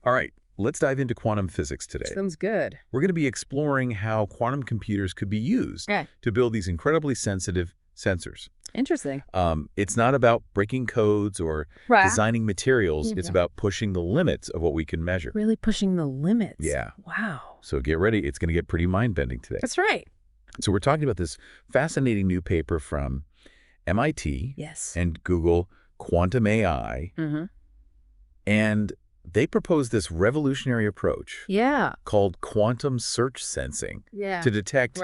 All right, let's dive into quantum physics today. Sounds good. We're going to be exploring how quantum computers could be used to build these incredibly sensitive sensors. Interesting. It's not about breaking codes or designing materials. It's about pushing the limits of what we can measure. Really pushing the limits. Yeah. Wow. So get ready. It's going to get pretty mind-bending today. That's right. So we're talking about this fascinating new paper from MIT and Google Quantum AI. And they proposed this revolutionary approach called quantum search sensing to detect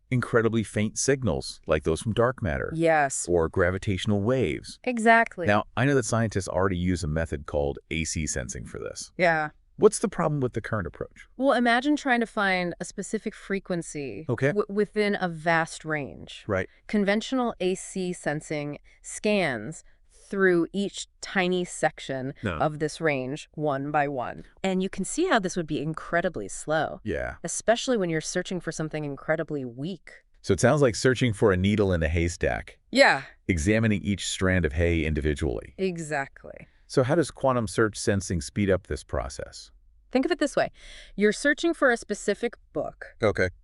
incredibly faint signals like those from dark matter or gravitational waves. Exactly. Now, I know that scientists already use a method called AC sensing for this. Yeah. What's the problem with the current approach? Well, imagine trying to find a specific frequency within a vast range. Right. Conventional AC sensing scans through each tiny section of this range one by one. And you can see how this would be incredibly slow. Yeah. Especially when you're searching for something incredibly weak. So it sounds like searching for a needle in a haystack. Yeah. Examining each strand of hay individually. Exactly. So how does quantum search sensing speed up this process? Think of it this way. You're searching for a specific book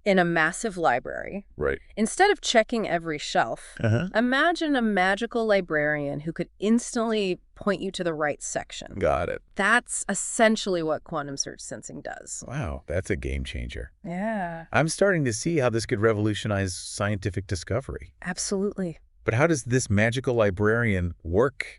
in a massive library. Right. Instead of checking every shelf, imagine a magical librarian who could instantly point you to the right section. Got it. That's essentially what quantum search sensing does. Wow, that's a game changer. Yeah. I'm starting to see how this could revolutionize scientific discovery. Absolutely. But how does this magical librarian work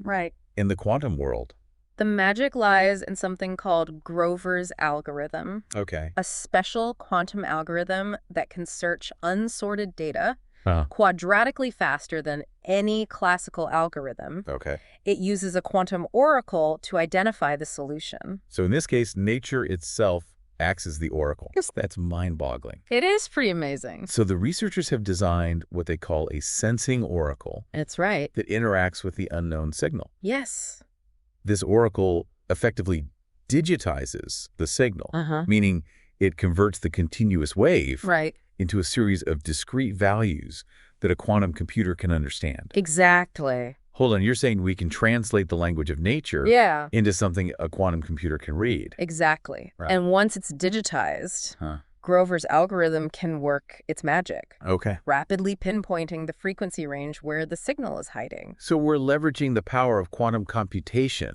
in the quantum world? The magic lies in something called Grover's algorithm. A special quantum algorithm that can search unsorted data quadratically faster than any classical algorithm. It uses a quantum oracle to identify the solution. So in this case, nature itself acts as the oracle. That's mind-boggling. It is pretty amazing. So the researchers have designed what they call a sensing oracle. That's right. That interacts with the unknown signal. Yes. This oracle effectively digitizes the signal, meaning it converts the continuous wave into a series of discrete values that a quantum computer can understand. Exactly. Hold on, you're saying we can translate the language of nature into something a quantum computer can read. Exactly. And once it's digitized, Grover's algorithm can work its magic. Rapidly pinpointing the frequency range where the signal is hiding. So we're leveraging the power of quantum computation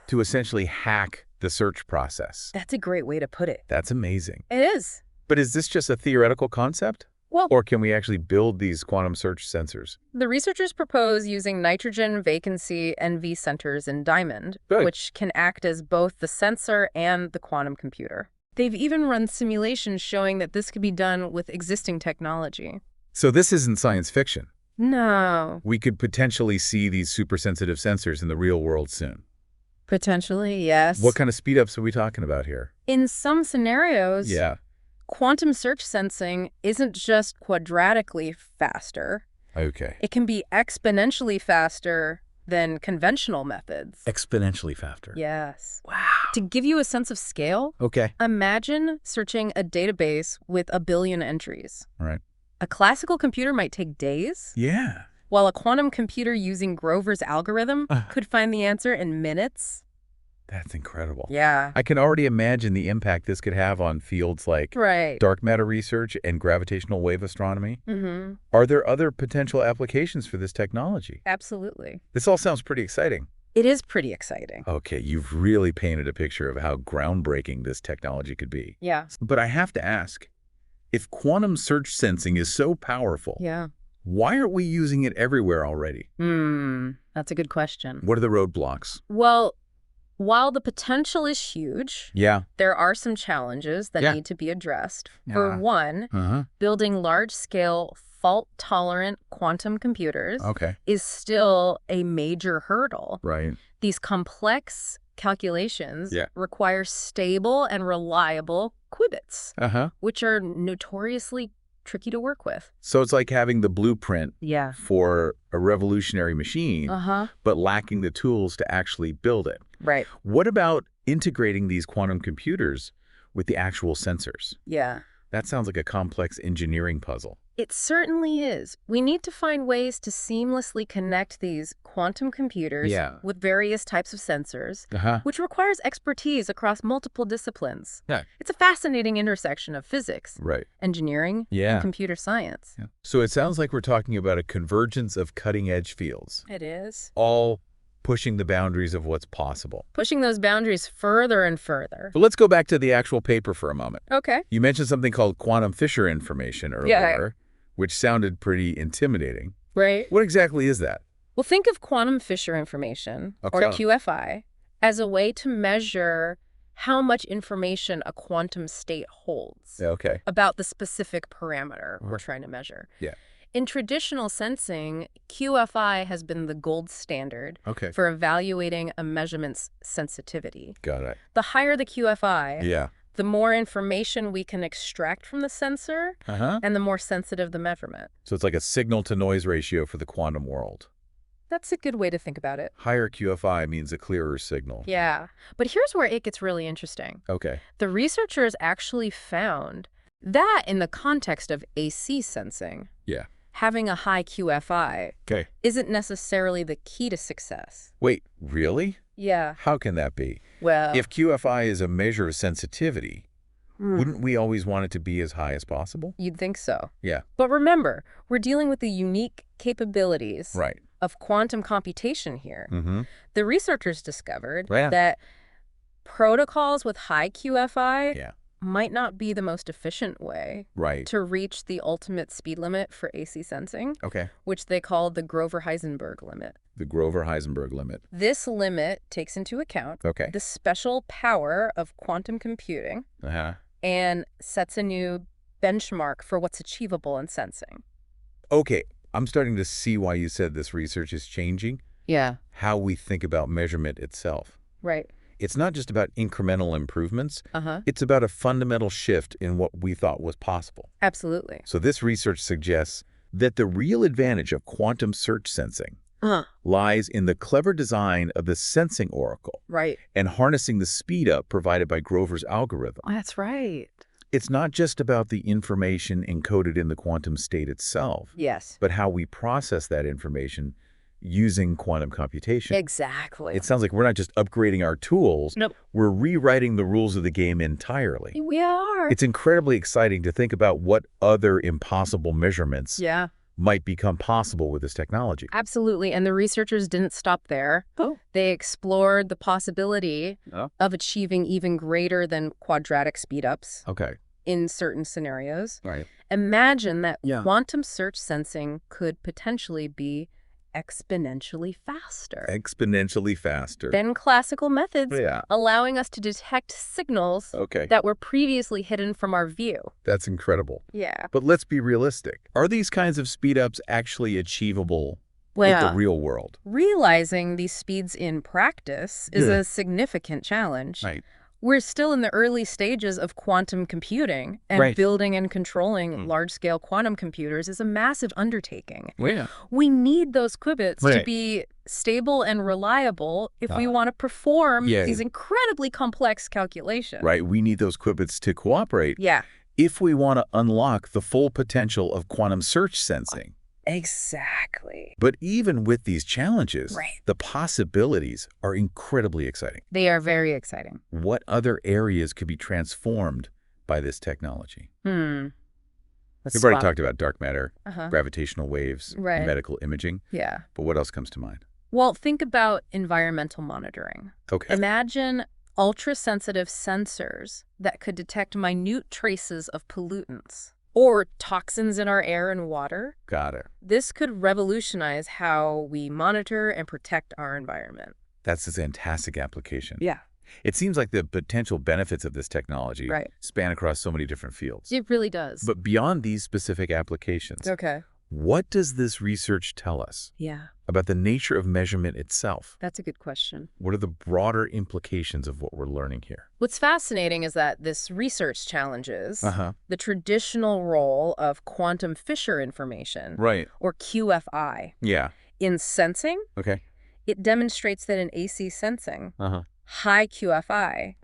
to essentially hack the search process. That's a great way to put it. That's amazing. It is. But is this just a theoretical concept? Well, or can we actually build these quantum search sensors? The researchers propose using nitrogen vacancy NV centers in diamond, which can act as both the sensor and the quantum computer. They've even run simulations showing that this could be done with existing technology. So this isn't science fiction. No. We could potentially see these super-sensitive sensors in the real world soon. Potentially, yes. What kind of speed-ups are we talking about here? In some scenarios, quantum search sensing isn't just quadratically faster. It can be exponentially faster than conventional methods. Exponentially faster? Yes. Wow. To give you a sense of scale, imagine searching a database with 1 billion entries. Right. A classical computer might take days. Yeah. While a quantum computer using Grover's algorithm could find the answer in minutes. That's incredible. Yeah. I can already imagine the impact this could have on fields like dark matter research and gravitational wave astronomy. Are there other potential applications for this technology? Absolutely. This all sounds pretty exciting. It is pretty exciting. Okay, you've really painted a picture of how groundbreaking this technology could be. Yeah. But I have to ask, if quantum search sensing is so powerful, why aren't we using it everywhere already? That's a good question. What are the roadblocks? Well, while the potential is huge, there are some challenges that need to be addressed. For one, building large-scale fault-tolerant quantum computers is still a major hurdle. Right. These complex calculations require stable and reliable qubits, which are notoriously tricky to work with. So it's like having the blueprint for a revolutionary machine, but lacking the tools to actually build it. Right. What about integrating these quantum computers with the actual sensors? Yeah. That sounds like a complex engineering puzzle. It certainly is. We need to find ways to seamlessly connect these quantum computers with various types of sensors, which requires expertise across multiple disciplines. Yeah. It's a fascinating intersection of physics, engineering, and computer science. So it sounds like we're talking about a convergence of cutting-edge fields. It is. All pushing the boundaries of what's possible. Pushing those boundaries further and further. But let's go back to the actual paper for a moment. Okay. You mentioned something called quantum Fisher information earlier, which sounded pretty intimidating. Right. What exactly is that? Well, think of quantum Fisher information, or QFI, as a way to measure how much information a quantum state holds about the specific parameter we're trying to measure. Yeah. In traditional sensing, QFI has been the gold standard for evaluating a measurement's sensitivity. Got it. The higher the QFI, the more information we can extract from the sensor, and the more sensitive the measurement. So it's like a signal-to-noise ratio for the quantum world. That's a good way to think about it. Higher QFI means a clearer signal. Yeah, but here's where it gets really interesting. The researchers actually found that in the context of AC sensing, having a high QFI isn't necessarily the key to success. Wait, really? Yeah. How can that be? Well, if QFI is a measure of sensitivity, wouldn't we always want it to be as high as possible? You'd think so. Yeah. But remember, we're dealing with the unique capabilities of quantum computation here. The researchers discovered that protocols with high QFI might not be the most efficient way to reach the ultimate speed limit for AC sensing, which they call the Grover-Heisenberg limit. The Grover-Heisenberg limit. This limit takes into account the special power of quantum computing and sets a new benchmark for what's achievable in sensing. Okay, I'm starting to see why you said this research is changing. Yeah. How we think about measurement itself. Right. It's not just about incremental improvements. It's about a fundamental shift in what we thought was possible. Absolutely. So this research suggests that the real advantage of quantum search sensing lies in the clever design of the sensing oracle and harnessing the speed up provided by Grover's algorithm. That's right. It's not just about the information encoded in the quantum state itself, but how we process that information using quantum computation. Exactly. It sounds like we're not just upgrading our tools. Nope. We're rewriting the rules of the game entirely. We are. It's incredibly exciting to think about what other impossible measurements might become possible with this technology. Absolutely. And the researchers didn't stop there. They explored the possibility of achieving even greater than quadratic speedups in certain scenarios. Imagine that quantum search sensing could potentially be exponentially faster. Exponentially faster. Than classical methods, allowing us to detect signals that were previously hidden from our view. That's incredible. Yeah. But let's be realistic. Are these kinds of speedups actually achievable in the real world? Realizing these speeds in practice is a significant challenge. We're still in the early stages of quantum computing, and building and controlling large-scale quantum computers is a massive undertaking. We need those qubits to be stable and reliable if we want to perform these incredibly complex calculations. We need those qubits to cooperate. If we want to unlock the full potential of quantum search sensing. Exactly. But even with these challenges, the possibilities are incredibly exciting. They are very exciting. What other areas could be transformed by this technology? We've already talked about dark matter, gravitational waves, medical imaging. But what else comes to mind? Well, think about environmental monitoring. Imagine ultra-sensitive sensors that could detect minute traces of pollutants or toxins in our air and water. Got it. This could revolutionize how we monitor and protect our environment. That's a fantastic application. Yeah. It seems like the potential benefits of this technology span across so many different fields. It really does. But beyond these specific applications, what does this research tell us about the nature of measurement itself? That's a good question. What are the broader implications of what we're learning here? What's fascinating is that this research challenges the traditional role of quantum Fisher information, or QFI. In sensing, it demonstrates that in AC sensing, high QFI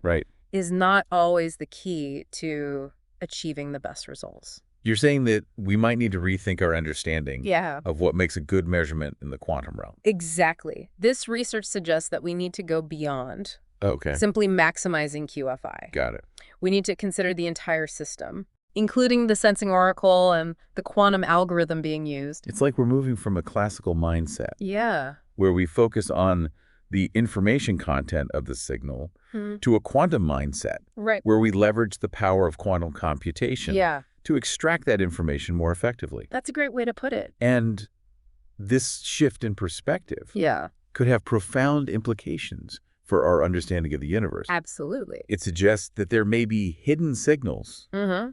is not always the key to achieving the best results. You're saying that we might need to rethink our understanding Yeah. of what makes a good measurement in the quantum realm. Exactly. This research suggests that we need to go beyond Okay. simply maximizing QFI. Got it. We need to consider the entire system, including the sensing oracle and the quantum algorithm being used. It's like we're moving from a classical mindset Yeah. where we focus on the information content of the signal to a quantum mindset where we leverage the power of quantum computation to extract that information more effectively. That's a great way to put it. And this shift in perspective could have profound implications for our understanding of the universe. Absolutely. It suggests that there may be hidden signals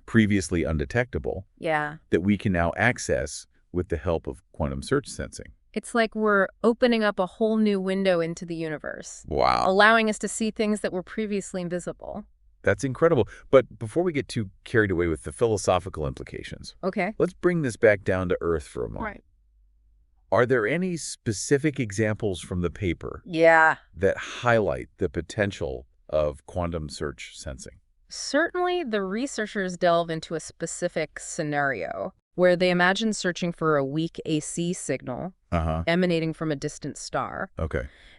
previously undetectable that we can now access with the help of quantum search sensing. It's like we're opening up a whole new window into the universe. Wow. Allowing us to see things that were previously invisible. That's incredible. But before we get too carried away with the philosophical implications, let's bring this back down to earth for a moment. Right. Are there any specific examples from the paper that highlight the potential of quantum search sensing? Certainly, the researchers delve into a specific scenario where they imagine searching for a weak AC signal emanating from a distant star.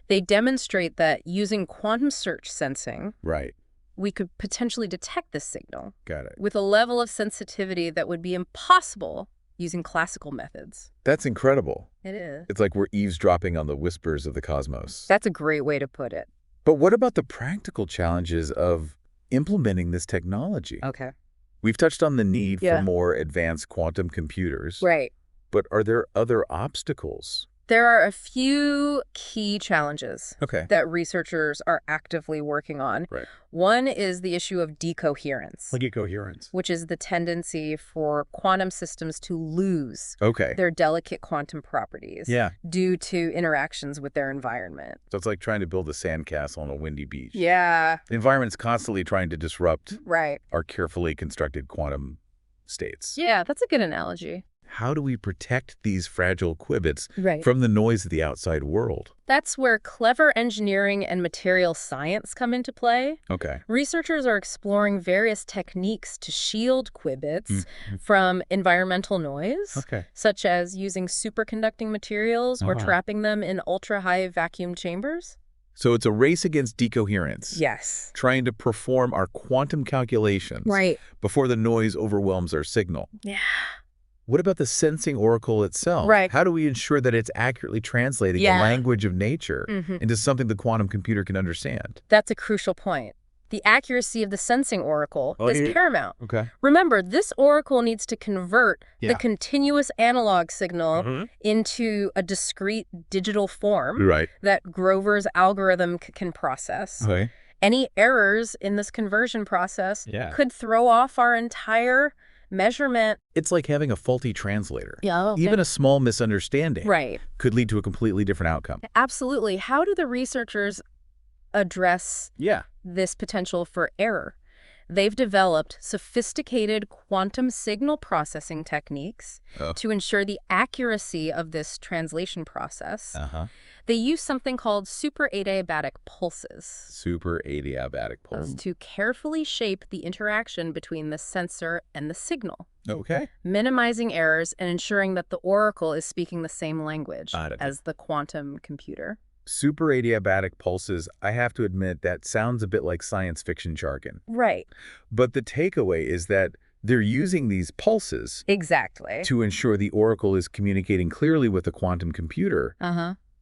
They demonstrate that using quantum search sensing, we could potentially detect this signal with a level of sensitivity that would be impossible using classical methods. That's incredible. It is. It's like we're eavesdropping on the whispers of the cosmos. That's a great way to put it. But what about the practical challenges of implementing this technology? We've touched on the need for more advanced quantum computers. But are there other obstacles? There are a few key challenges that researchers are actively working on. One is the issue of decoherence. Decoherence. Which is the tendency for quantum systems to lose their delicate quantum properties due to interactions with their environment. So it's like trying to build a sandcastle on a windy beach. The environment's constantly trying to disrupt our carefully constructed quantum states. That's a good analogy. How do we protect these fragile qubits from the noise of the outside world? That's where clever engineering and material science come into play. Researchers are exploring various techniques to shield qubits from environmental noise, such as using superconducting materials or trapping them in ultra-high vacuum chambers. So it's a race against decoherence. Trying to perform our quantum calculations before the noise overwhelms our signal. What about the sensing oracle itself? How do we ensure that it's accurately translating the language of nature into something the quantum computer can understand? That's a crucial point. The accuracy of the sensing oracle is paramount. Remember, this oracle needs to convert the continuous analog signal into a discrete digital form that Grover's algorithm can process. Any errors in this conversion process could throw off our entire measurement. It's like having a faulty translator. Even a small misunderstanding could lead to a completely different outcome. Absolutely. How do the researchers address this potential for error? They've developed sophisticated quantum signal processing techniques to ensure the accuracy of this translation process. They use something called super adiabatic pulses. Super adiabatic pulses. To carefully shape the interaction between the sensor and the signal. Minimizing errors and ensuring that the oracle is speaking the same language as the quantum computer. Super adiabatic pulses, I have to admit, that sounds a bit like science fiction jargon. But the takeaway is that they're using these pulses to ensure the oracle is communicating clearly with the quantum computer,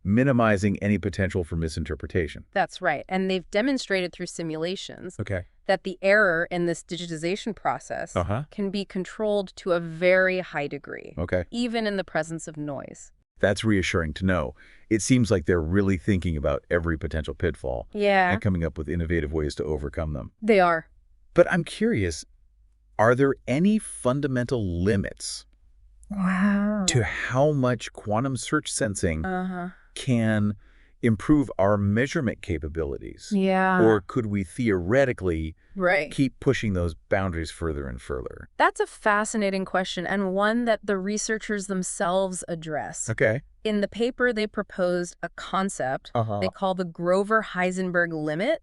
minimizing any potential for misinterpretation. That's right. And they've demonstrated through simulations that the error in this digitization process can be controlled to a very high degree, even in the presence of noise. That's reassuring to know. It seems like they're really thinking about every potential pitfall and coming up with innovative ways to overcome them. They are. But I'm curious, are there any fundamental limits to how much quantum search sensing can improve our measurement capabilities? Or could we theoretically keep pushing those boundaries further and further? That's a fascinating question, and one that the researchers themselves address In the paper, they proposed a concept they call the Grover-Heisenberg limit,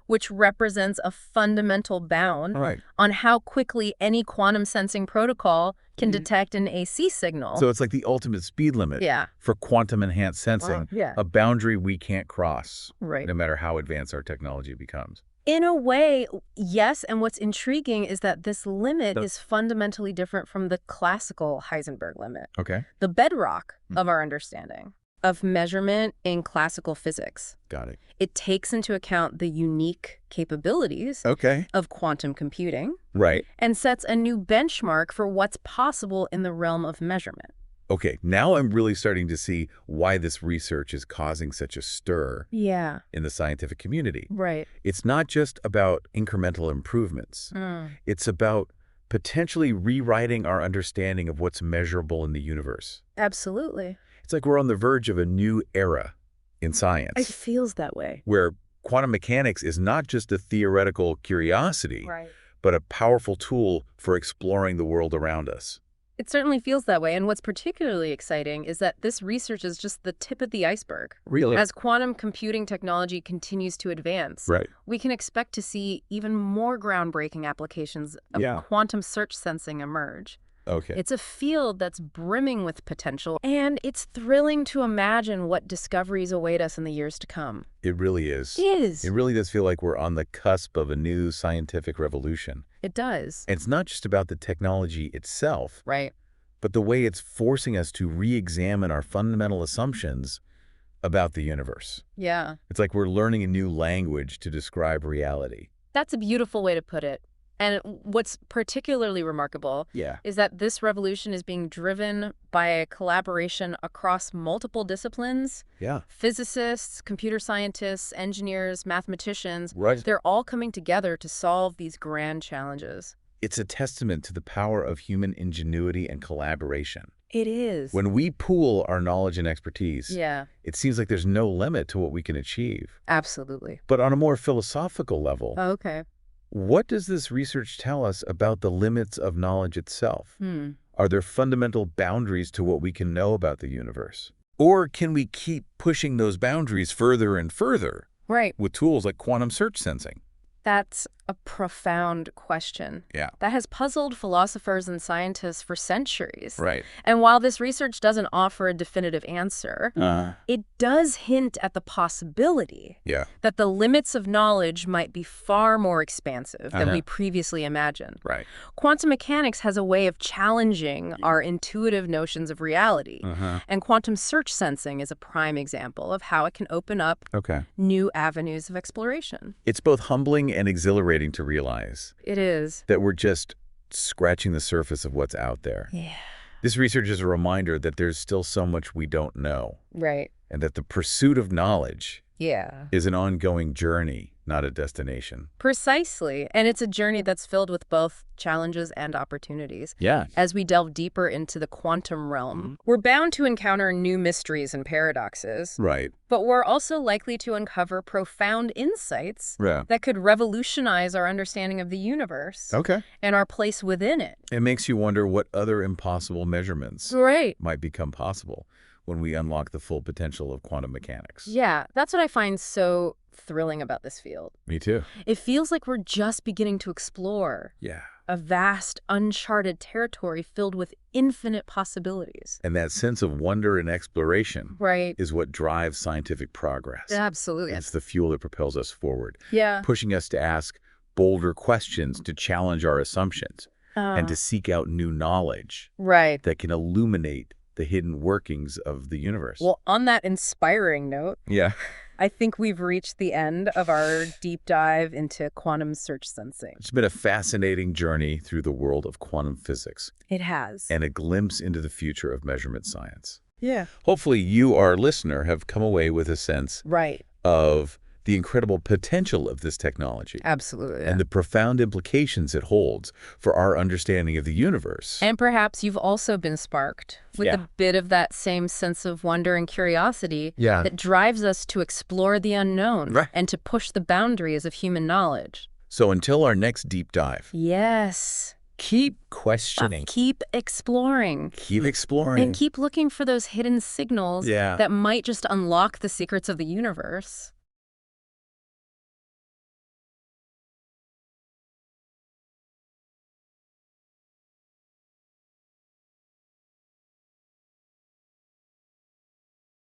which represents a fundamental bound on how quickly any quantum sensing protocol can detect an AC signal. So it's like the ultimate speed limit for quantum-enhanced sensing, a boundary we can't cross, no matter how advanced our technology becomes. In a way, yes, and what's intriguing is that this limit is fundamentally different from the classical Heisenberg limit, the bedrock of our understanding of measurement in classical physics. Got it. It takes into account the unique capabilities of quantum computing and sets a new benchmark for what's possible in the realm of measurement. Okay, now I'm really starting to see why this research is causing such a stir in the scientific community. It's not just about incremental improvements. It's about potentially rewriting our understanding of what's measurable in the universe. Absolutely. It's like we're on the verge of a new era in science. It feels that way. Where quantum mechanics is not just a theoretical curiosity, but a powerful tool for exploring the world around us. It certainly feels that way, and what's particularly exciting is that this research is just the tip of the iceberg. Really? As quantum computing technology continues to advance, we can expect to see even more groundbreaking applications of quantum search sensing emerge. It's a field that's brimming with potential, and it's thrilling to imagine what discoveries await us in the years to come. It really is. It is. It really does feel like we're on the cusp of a new scientific revolution. It does. And it's not just about the technology itself, but the way it's forcing us to re-examine our fundamental assumptions about the universe. It's like we're learning a new language to describe reality. That's a beautiful way to put it. And what's particularly remarkable is that this revolution is being driven by a collaboration across multiple disciplines. Physicists, computer scientists, engineers, mathematicians, they're all coming together to solve these grand challenges. It's a testament to the power of human ingenuity and collaboration. It is. When we pool our knowledge and expertise, it seems like there's no limit to what we can achieve. Absolutely. But on a more philosophical level, what does this research tell us about the limits of knowledge itself? Are there fundamental boundaries to what we can know about the universe? Or can we keep pushing those boundaries further and further with tools like quantum search sensing? That's a profound question. That has puzzled philosophers and scientists for centuries. And while this research doesn't offer a definitive answer, it does hint at the possibility that the limits of knowledge might be far more expansive than we previously imagined. Quantum mechanics has a way of challenging our intuitive notions of reality. And quantum search sensing is a prime example of how it can open up new avenues of exploration. It's both humbling and exhilarating to realize that we're just scratching the surface of what's out there. This research is a reminder that there's still so much we don't know. And that the pursuit of knowledge is an ongoing journey, not a destination. Precisely. And it's a journey that's filled with both challenges and opportunities. As we delve deeper into the quantum realm, we're bound to encounter new mysteries and paradoxes. But we're also likely to uncover profound insights that could revolutionize our understanding of the universe and our place within it. It makes you wonder what other impossible measurements might become possible when we unlock the full potential of quantum mechanics. That's what I find so thrilling about this field. Me too. It feels like we're just beginning to explore a vast, uncharted territory filled with infinite possibilities. And that sense of wonder and exploration is what drives scientific progress. Absolutely. It's the fuel that propels us forward, pushing us to ask bolder questions, to challenge our assumptions, and to seek out new knowledge that can illuminate the hidden workings of the universe. Well, on that inspiring note, I think we've reached the end of our deep dive into quantum search sensing. It's been a fascinating journey through the world of quantum physics. It has. And a glimpse into the future of measurement science. Hopefully you, our listener, have come away with a sense of the incredible potential of this technology. Absolutely. And the profound implications it holds for our understanding of the universe. And perhaps you've also been sparked with a bit of that same sense of wonder and curiosity that drives us to explore the unknown and to push the boundaries of human knowledge. So until our next deep dive, keep questioning. Keep exploring. Keep exploring. And keep looking for those hidden signals that might just unlock the secrets of the universe.